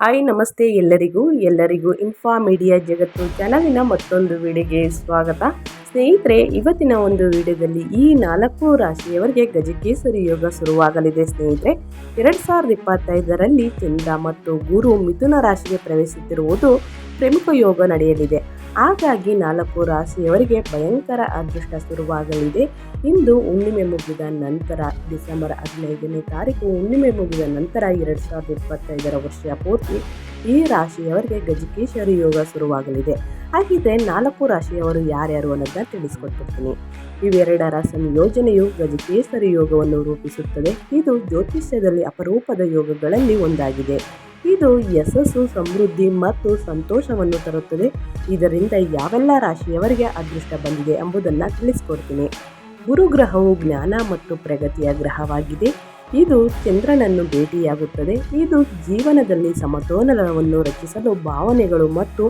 Hi ನಮಸ್ತೆ ಎಲ್ಲರಿಗೂ info media ಜಗತ್ತು ಚಾನಲಿನ ಮತ್ತೊಂದು ವಿಡಿಯೋಗೆ ಸ್ವಾಗತ. ಸ್ನೇಹಿತರೆ, ಇವತ್ತಿನ ಒಂದು ವಿಡಿಯೋದಲ್ಲಿ ಈ 4 ರಾಶಿಯವರಿಗೆ ಗಜಕೇಸರಿ ಯೋಗ ಶುರುವಾಗಲಿದೆ. ಸ್ನೇಹಿತರೆ, 2025ರಲ್ಲಿ ಚಂದ್ರ ಮತ್ತು ಗುರು ಮಿಥುನ ರಾಶಿಗೆ ಪ್ರವೇಶಿಸುತ್ತಿರುವುದು ಪ್ರಮುಖ ಯೋಗ ನಡೆಯಲಿದೆ. ಹಾಗಾಗಿ 4 ರಾಶಿಯವರಿಗೆ ಭಯಂಕರ ಅದೃಷ್ಟ ಶುರುವಾಗಲಿದೆ. ಇಂದು ಹುಣ್ಣಿಮೆ ಮುಗಿದ ನಂತರ ಡಿಸೆಂಬರ್ 15ನೇ ತಾರೀಕು ಹುಣ್ಣಿಮೆ ಮುಗಿದ ನಂತರ 2025ರ ವರ್ಷ ಪೂರ್ತಿ ಈ ರಾಶಿಯವರಿಗೆ ಗಜಕೇಸರಿ ಯೋಗ ಶುರುವಾಗಲಿದೆ. ಹಾಗಿದ್ರೆ 4 ರಾಶಿಯವರು ಯಾರ್ಯಾರು ಅನ್ನೋದನ್ನ ತಿಳಿಸ್ಕೊಟ್ಟಿರ್ತೀನಿ. ಇವೆರಡರ ಸಂಯೋಜನೆಯು ಗಜಕೇಸರಿ ಯೋಗವನ್ನು ರೂಪಿಸುತ್ತದೆ. ಇದು ಜ್ಯೋತಿಷ್ಯದಲ್ಲಿ ಅಪರೂಪದ ಯೋಗಗಳಲ್ಲಿ ಒಂದಾಗಿದೆ. ಇದು ಯಶಸ್ಸು, ಸಮೃದ್ಧಿ ಮತ್ತು ಸಂತೋಷವನ್ನು ತರುತ್ತದೆ. ಇದರಿಂದ ಯಾವೆಲ್ಲ ರಾಶಿಯವರಿಗೆ ಅದೃಷ್ಟ ಬಂದಿದೆ ಎಂಬುದನ್ನು ತಿಳಿಸ್ಕೊಡ್ತೀನಿ. ಗುರುಗ್ರಹವು ಜ್ಞಾನ ಮತ್ತು ಪ್ರಗತಿಯ ಗ್ರಹವಾಗಿದೆ. ಇದು ಚಂದ್ರನನ್ನು ಭೇಟಿಯಾಗುತ್ತದೆ. ಇದು ಜೀವನದಲ್ಲಿ ಸಮತೋಲನವನ್ನು ರಚಿಸಲು ಭಾವನೆಗಳು ಮತ್ತು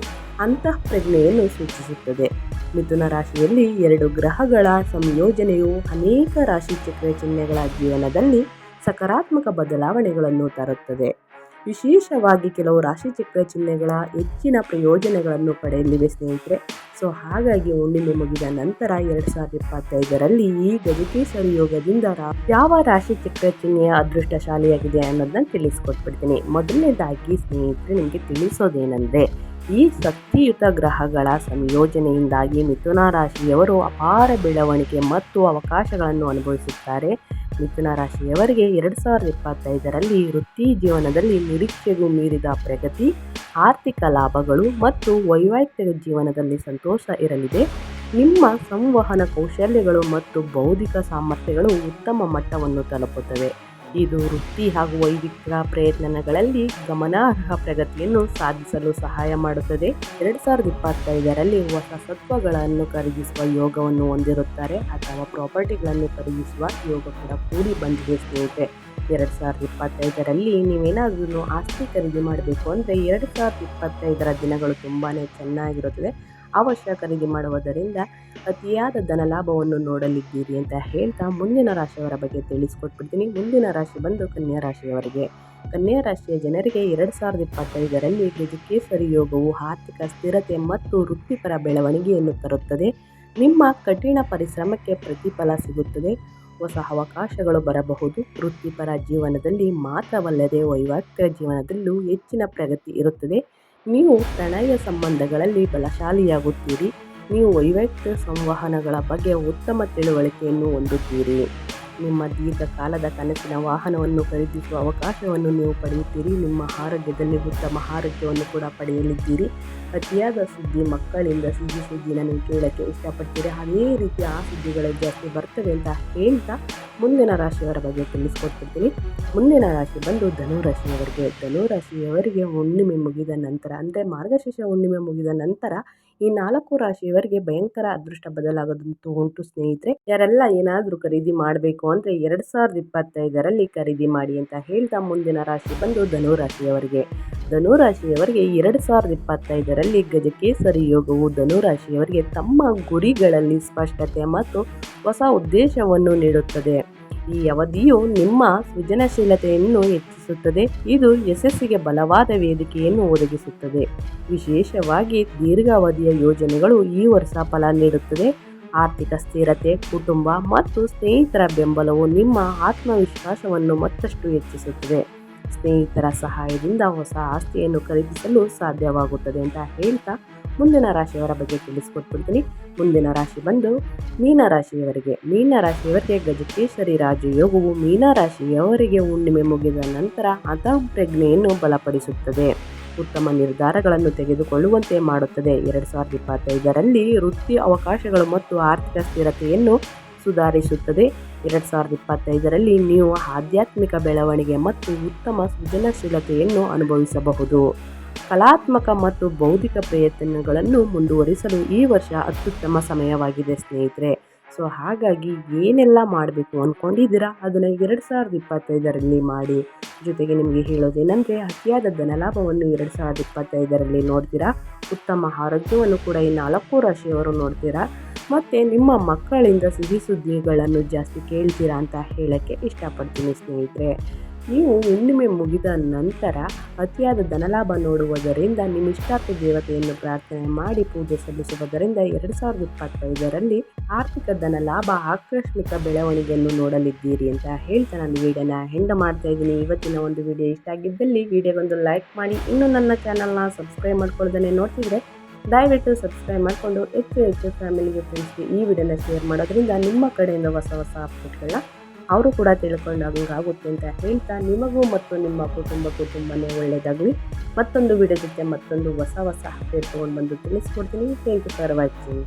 ಅಂತಃಪ್ರಜ್ಞೆಯನ್ನು ಸೂಚಿಸುತ್ತದೆ. ಮಿಥುನ ರಾಶಿಯಲ್ಲಿ 2 ಗ್ರಹಗಳ ಸಂಯೋಜನೆಯು ಅನೇಕ ರಾಶಿ ಚಕ್ರ ಚಿಹ್ನೆಗಳ ಜೀವನದಲ್ಲಿ ಸಕಾರಾತ್ಮಕ ಬದಲಾವಣೆಗಳನ್ನು ತರುತ್ತದೆ. ವಿಶೇಷವಾಗಿ ಕೆಲವು ರಾಶಿ ಚಕ್ರ ಚಿಹ್ನೆಗಳ ಹೆಚ್ಚಿನ ಪ್ರಯೋಜನಗಳನ್ನು ಪಡೆಯಲಿವೆ ಸ್ನೇಹಿತರೆ. ಹಾಗಾಗಿ ಹುಣ್ಣಿಮೆ ಮುಗಿದ ನಂತರ 2025ರಲ್ಲಿ ಈ ಗಜಕೇಸರಿ ಯೋಗದಿಂದ ಯಾವ ರಾಶಿ ಚಕ್ರ ಚಿಹ್ನೆಯ ಅದೃಷ್ಟಶಾಲಿಯಾಗಿದೆ ಅನ್ನೋದನ್ನ ತಿಳಿಸ್ಕೊಟ್ಬಿಡ್ತೀನಿ. ಮೊದಲನೇದಾಗಿ ಸ್ನೇಹಿತರೆ, ನಿಮಗೆ ತಿಳಿಸೋದೇನೆಂದರೆ, ಈ ಶಕ್ತಿಯುತ ಗ್ರಹಗಳ ಸಂಯೋಜನೆಯಿಂದಾಗಿ ಮಿಥುನ ರಾಶಿಯವರು ಅಪಾರ ಬೆಳವಣಿಗೆ ಮತ್ತು ಅವಕಾಶಗಳನ್ನು ಅನುಭವಿಸುತ್ತಾರೆ. ಮಿಥುನ ರಾಶಿಯವರಿಗೆ 2025ರಲ್ಲಿ ವೃತ್ತಿ ಜೀವನದಲ್ಲಿ ನಿರೀಕ್ಷೆಗೂ ಮೀರಿದ ಪ್ರಗತಿ, ಆರ್ಥಿಕ ಲಾಭಗಳು ಮತ್ತು ವೈವಾಹಿಕ ಜೀವನದಲ್ಲಿ ಸಂತೋಷ ಇರಲಿದೆ. ನಿಮ್ಮ ಸಂವಹನ ಕೌಶಲ್ಯಗಳು ಮತ್ತು ಬೌದ್ಧಿಕ ಸಾಮರ್ಥ್ಯಗಳು ಉತ್ತಮ ಮಟ್ಟವನ್ನು ತಲುಪುತ್ತವೆ. ಇದು ವೃತ್ತಿ ಹಾಗೂ ವೈಯಕ್ತಿಕ ಪ್ರಯತ್ನಗಳಲ್ಲಿ ಗಮನಾರ್ಹ ಪ್ರಗತಿಯನ್ನು ಸಾಧಿಸಲು ಸಹಾಯ ಮಾಡುತ್ತದೆ. 2025ರಲ್ಲಿ ಹೊಸ ಸತ್ವಗಳನ್ನು ಖರೀದಿಸುವ ಯೋಗವನ್ನು ಹೊಂದಿರುತ್ತಾರೆ ಅಥವಾ ಪ್ರಾಪರ್ಟಿಗಳನ್ನು ಖರೀದಿಸುವ ಯೋಗ ಕೂಡ ಕೂಡಿ ಬಂದಿದೆ ಸ್ನೇಹಿತರೆ. 2025ರಲ್ಲಿ ನೀವೇನಾದ್ರೂ ಆಸ್ತಿ ಖರೀದಿ ಮಾಡಬೇಕು ಅಂದರೆ 2025ರ ದಿನಗಳು ತುಂಬಾ ಚೆನ್ನಾಗಿರುತ್ತದೆ. ಅವಶ್ಯ ಖರೀದಿ ಮಾಡುವುದರಿಂದ ಅತಿಯಾದ ಧನಲಾಭವನ್ನು ನೋಡಲಿದ್ದೀರಿ ಅಂತ ಹೇಳ್ತಾ ಮುಂದಿನ ರಾಶಿಯವರ ಬಗ್ಗೆ ತಿಳಿಸ್ಕೊಟ್ಬಿಡ್ತೀನಿ. ಮುಂದಿನ ರಾಶಿ ಬಂದು ಕನ್ಯಾ ರಾಶಿಯವರಿಗೆ. ಕನ್ಯಾ ರಾಶಿಯ ಜನರಿಗೆ 2025ರಲ್ಲಿ ಗಜಕೇಸರಿ ಯೋಗವು ಆರ್ಥಿಕ ಸ್ಥಿರತೆ ಮತ್ತು ವೃತ್ತಿಪರ ಬೆಳವಣಿಗೆಯನ್ನು ತರುತ್ತದೆ. ನಿಮ್ಮ ಕಠಿಣ ಪರಿಶ್ರಮಕ್ಕೆ ಪ್ರತಿಫಲ ಸಿಗುತ್ತದೆ. ಹೊಸ ಅವಕಾಶಗಳು ಬರಬಹುದು. ವೃತ್ತಿಪರ ಜೀವನದಲ್ಲಿ ಮಾತ್ರವಲ್ಲದೆ ವೈವಾಹಿಕ ಜೀವನದಲ್ಲೂ ಹೆಚ್ಚಿನ ಪ್ರಗತಿ ಇರುತ್ತದೆ. ನೀವು ಪ್ರಣಯ ಸಂಬಂಧಗಳಲ್ಲಿ ಬಲಶಾಲಿಯಾಗುತ್ತೀರಿ. ನೀವು ವೈವಾಹಿಕ ಸಂವಹನಗಳ ಬಗ್ಗೆ ಉತ್ತಮ ತಿಳುವಳಿಕೆಯನ್ನು ಹೊಂದುತ್ತೀರಿ. ನಿಮ್ಮ ದೀರ್ಘಕಾಲದ ಕನಸಿನ ವಾಹನವನ್ನು ಖರೀದಿಸುವ ಅವಕಾಶವನ್ನು ನೀವು ಪಡೆಯುತ್ತೀರಿ. ನಿಮ್ಮ ಆರೋಗ್ಯದಲ್ಲಿ ಉತ್ತಮ ಆರೋಗ್ಯವನ್ನು ಕೂಡ ಪಡೆಯಲಿದ್ದೀರಿ. ಅತಿಯಾದ ಸುದ್ದಿ, ಮಕ್ಕಳಿಂದ ಸಿಹಿ ಸುದ್ದಿನ ನೀವು ಕೇಳೋಕ್ಕೆ ಇಷ್ಟಪಡ್ತೀರಿ. ಅದೇ ರೀತಿ ಆ ಸುದ್ದಿಗಳು ಜಾಸ್ತಿ ಬರ್ತವೆ ಅಂತ ಹೇಳ್ತಾ ಮುಂದಿನ ರಾಶಿಯವರ ಬಗ್ಗೆ ತಿಳಿಸ್ಕೊಡ್ತಿರ್ತೀನಿ. ಮುಂದಿನ ರಾಶಿ ಬಂದು ಧನುರಾಶಿಯವರಿಗೆ. ಧನುರಾಶಿಯವರಿಗೆ ಹುಣ್ಣಿಮೆ ಮುಗಿದ ನಂತರ ಅಂದರೆ ಮಾರ್ಗಶಿರ್ಷ ಹುಣ್ಣಿಮೆ ಮುಗಿದ ನಂತರ ಈ 4 ರಾಶಿಯವರಿಗೆ ಭಯಂಕರ ಅದೃಷ್ಟ ಬದಲಾಗೋದಂತೂ ಉಂಟು ಸ್ನೇಹಿತರೆ. ಯಾರೆಲ್ಲ ಏನಾದರೂ ಖರೀದಿ ಮಾಡಬೇಕು ಅಂದರೆ 2025ರಲ್ಲಿ ಖರೀದಿ ಮಾಡಿ ಅಂತ ಹೇಳ್ತಾ ಮುಂದಿನ ರಾಶಿ ಬಂದು ಧನುರಾಶಿಯವರಿಗೆ. ಧನುರಾಶಿಯವರಿಗೆ 2025ರಲ್ಲಿ ಗಜಕೇಸರಿ ಯೋಗವು ಧನುರಾಶಿಯವರಿಗೆ ತಮ್ಮ ಗುರಿಗಳಲ್ಲಿ ಸ್ಪಷ್ಟತೆ ಮತ್ತು ಹೊಸ ಉದ್ದೇಶವನ್ನು ನೀಡುತ್ತದೆ. ಈ ಅವಧಿಯು ನಿಮ್ಮ ಸೃಜನಶೀಲತೆಯನ್ನು ಹೆಚ್ಚಿಸುತ್ತದೆ. ಇದು ಯಶಸ್ಸಿಗೆ ಬಲವಾದ ವೇದಿಕೆಯನ್ನು ಒದಗಿಸುತ್ತದೆ. ವಿಶೇಷವಾಗಿ ದೀರ್ಘಾವಧಿಯ ಯೋಜನೆಗಳು ಈ ವರ್ಷ ಫಲ ನೀಡುತ್ತದೆ. ಆರ್ಥಿಕ ಸ್ಥಿರತೆ, ಕುಟುಂಬ ಮತ್ತು ಸ್ನೇಹಿತರ ಬೆಂಬಲವು ನಿಮ್ಮ ಆತ್ಮವಿಶ್ವಾಸವನ್ನು ಮತ್ತಷ್ಟು ಹೆಚ್ಚಿಸುತ್ತದೆ. ಸ್ನೇಹಿತರ ಸಹಾಯದಿಂದ ಹೊಸ ಆಸ್ತಿಯನ್ನು ಖರೀದಿಸಲು ಸಾಧ್ಯವಾಗುತ್ತದೆ ಅಂತ ಹೇಳ್ತಾ ಮುಂದಿನ ರಾಶಿಯವರ ಬಗ್ಗೆ ತಿಳಿಸ್ಕೊಟ್ಬಿಡ್ತೀನಿ. ಮುಂದಿನ ರಾಶಿ ಬಂದು ಮೀನರಾಶಿಯವರಿಗೆ. ಮೀನರಾಶಿಯವರಿಗೆ ಗಜಕೇಸರಿ ರಾಜಯೋಗವು ಮೀನರಾಶಿಯವರಿಗೆ ಹುಣ್ಣಿಮೆ ಮುಗಿದ ನಂತರ ಅಂತಃಪ್ರಜ್ಞೆಯನ್ನು ಬಲಪಡಿಸುತ್ತದೆ. ಉತ್ತಮ ನಿರ್ಧಾರಗಳನ್ನು ತೆಗೆದುಕೊಳ್ಳುವಂತೆ ಮಾಡುತ್ತದೆ. 2025ರಲ್ಲಿ ವೃತ್ತಿ ಅವಕಾಶಗಳು ಮತ್ತು ಆರ್ಥಿಕ ಸ್ಥಿರತೆಯನ್ನು ಸುಧಾರಿಸುತ್ತದೆ. 2025ರಲ್ಲಿ ನೀವು ಆಧ್ಯಾತ್ಮಿಕ ಬೆಳವಣಿಗೆ ಮತ್ತು ಉತ್ತಮ ಸೃಜನಶೀಲತೆಯನ್ನು ಅನುಭವಿಸಬಹುದು. ಕಲಾತ್ಮಕ ಮತ್ತು ಬೌದ್ಧಿಕ ಪ್ರಯತ್ನಗಳನ್ನು ಮುಂದುವರಿಸಲು ಈ ವರ್ಷ ಅತ್ಯುತ್ತಮ ಸಮಯವಾಗಿದೆ ಸ್ನೇಹಿತರೆ. ಹಾಗಾಗಿ ಏನೆಲ್ಲ ಮಾಡಬೇಕು ಅಂದ್ಕೊಂಡಿದ್ದೀರಾ ಅದನ್ನು 2025ರಲ್ಲಿ ಮಾಡಿ. ಜೊತೆಗೆ ನಿಮಗೆ ಹೇಳೋದೇನೆಂದರೆ, ಅತಿಯಾದ ಧನಲಾಭವನ್ನು 2025ರಲ್ಲಿ ನೋಡ್ತೀರಾ. ಉತ್ತಮ ಆರೋಗ್ಯವನ್ನು ಕೂಡ ಈ 4 ರಾಶಿಯವರು ನೋಡ್ತೀರಾ. ಮತ್ತು ನಿಮ್ಮ ಮಕ್ಕಳಿಂದ ಸಿಹಿ ಸುದ್ದಿಗಳನ್ನು ಜಾಸ್ತಿ ಕೇಳ್ತೀರಾ ಅಂತ ಹೇಳೋಕ್ಕೆ ಇಷ್ಟಪಡ್ತೀನಿ ಸ್ನೇಹಿತರೆ. ನೀವು ಹುಣ್ಣಿಮೆ ಮುಗಿದ ನಂತರ ಅತಿಯಾದ ಧನಲಾಭ ನೋಡುವುದರಿಂದ ನಿಮ್ಮ ಇಷ್ಟಾರ್ಥ ದೇವತೆಯನ್ನು ಪ್ರಾರ್ಥನೆ ಮಾಡಿ ಪೂಜೆ ಸಲ್ಲಿಸುವುದರಿಂದ 2025ರಲ್ಲಿ ಆರ್ಥಿಕ ಧನಲಾಭ ಆಕಸ್ಮಿಕ ಬೆಳವಣಿಗೆಯನ್ನು ನೋಡಲಿದ್ದೀರಿ ಅಂತ ಹೇಳ್ತಾ ನಾನು ವಿಡಿಯೋನ ಹೆಂಡ ಮಾಡ್ತಾ ಇದ್ದೀನಿ. ಇವತ್ತಿನ ಒಂದು ವಿಡಿಯೋ ಇಷ್ಟ ಆಗಿದ್ದಲ್ಲಿ ವಿಡಿಯೋಗೊಂದು ಲೈಕ್ ಮಾಡಿ, ಇನ್ನು ನನ್ನ ಚಾನಲ್ನ ಸಬ್ಸ್ಕ್ರೈಬ್ ಮಾಡ್ಕೊಳ್ಳೋದನ್ನೇ ನೋಡ್ತಿದ್ರೆ ದಯವಿಟ್ಟು ಸಬ್ಸ್ಕ್ರೈಬ್ ಮಾಡಿಕೊಂಡು ಹೆಚ್ಚು ಫ್ಯಾಮಿಲಿಗೆ ಫ್ರೆಂಡ್ಸ್ಗೆ ಈ ವಿಡಿಯೋನ ಶೇರ್ ಮಾಡೋದ್ರಿಂದ ನಿಮ್ಮ ಕಡೆಯಿಂದ ಹೊಸ ಅಪ್ಡೇಟ್ಗಳನ್ನ ಅವರು ಕೂಡ ತಿಳ್ಕೊಂಡಾಗುತ್ತೆ ಅಂತ ಹೇಳ್ತಾ, ನಿಮಗೂ ಮತ್ತು ನಿಮ್ಮ ಕುಟುಂಬಕ್ಕೂ ತುಂಬನೇ ಒಳ್ಳೆಯದಾಗಲಿ. ಮತ್ತೊಂದು ವಿಡಿಯೋ ಜೊತೆ ಮತ್ತೊಂದು ಹೊಸ ಅಪ್ಡೇಟ್ ತೊಗೊಂಡು ಬಂದು ತಿಳಿಸ್ಕೊಡ್ತೀನಿ. Thank you for watching.